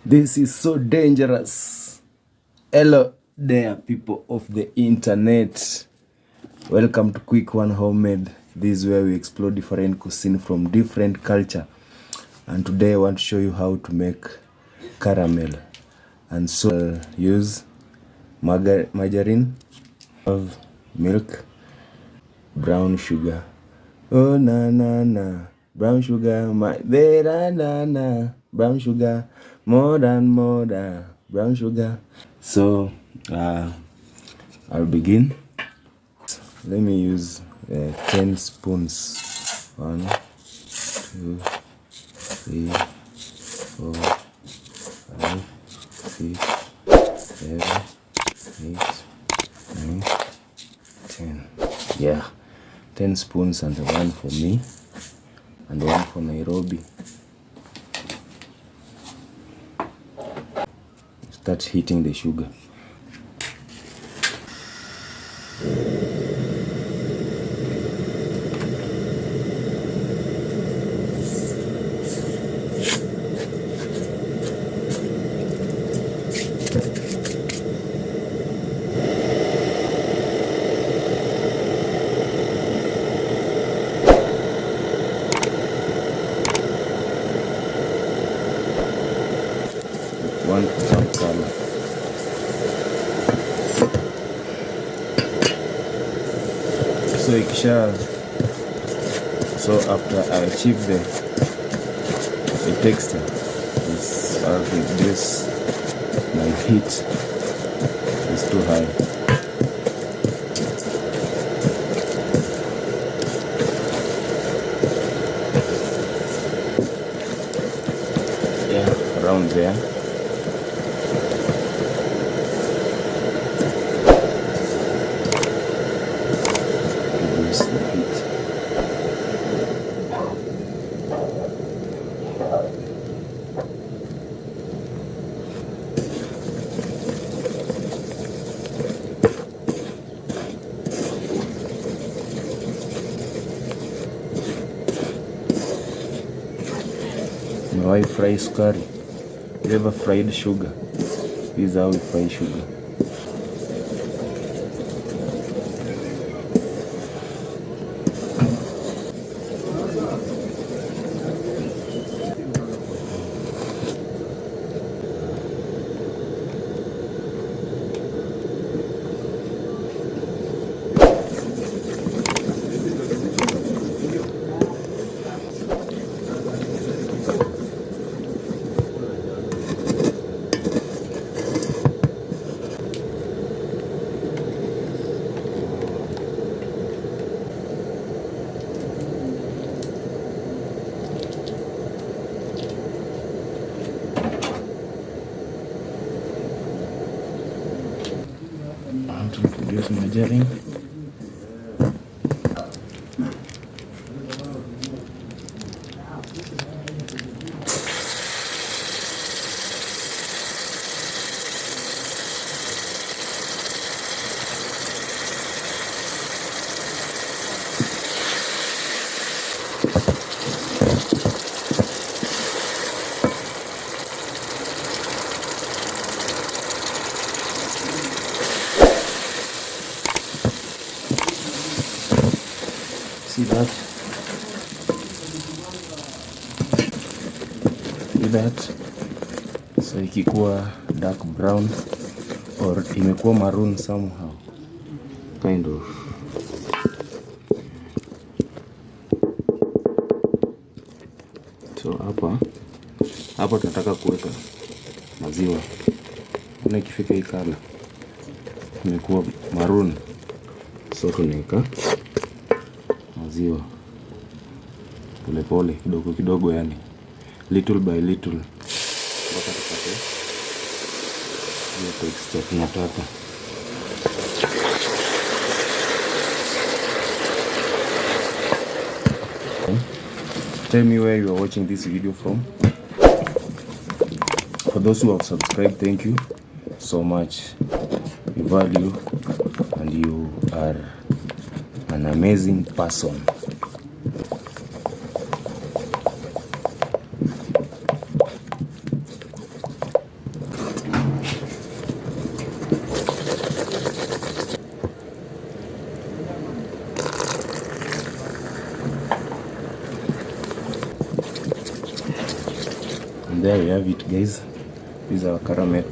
This is so dangerous. Hello there, people of the internet. Welcome to Quick One Homemade. This is where we explore different cuisine from different culture. And today I want to show you how to make caramel. And so I'll use margarine, of milk, brown sugar. Oh na na na, brown sugar, my better na na, brown sugar, more than brown sugar. So I'll begin. Let me use 10 spoons. 1, 2, 3, 4, 5, 6, 7, 8, 9, 10. Yeah, 10 spoons, and one for me and one for Nairobi. Start heating the sugar. One some color. So after I achieve the texture, is this my heat is too high. Yeah, around there. My wife fries curry. You ever fried sugar? This is how we fry sugar. To introduce margarine. See that? So ikikuwa dark brown or imekuwa maroon somehow, kind of. So hapa tunataka kuweka maziwa. Na ikifika hii color imekuwa maroon, so tunaweka maziwa pole kidogo kidogo, yani little by little, mpaka tupate hiyo texture tunataka. Tell me where you are watching this video from. For those who have subscribed, thank you so much. We value and you are an amazing person. And there we have it, guys. This is our caramel.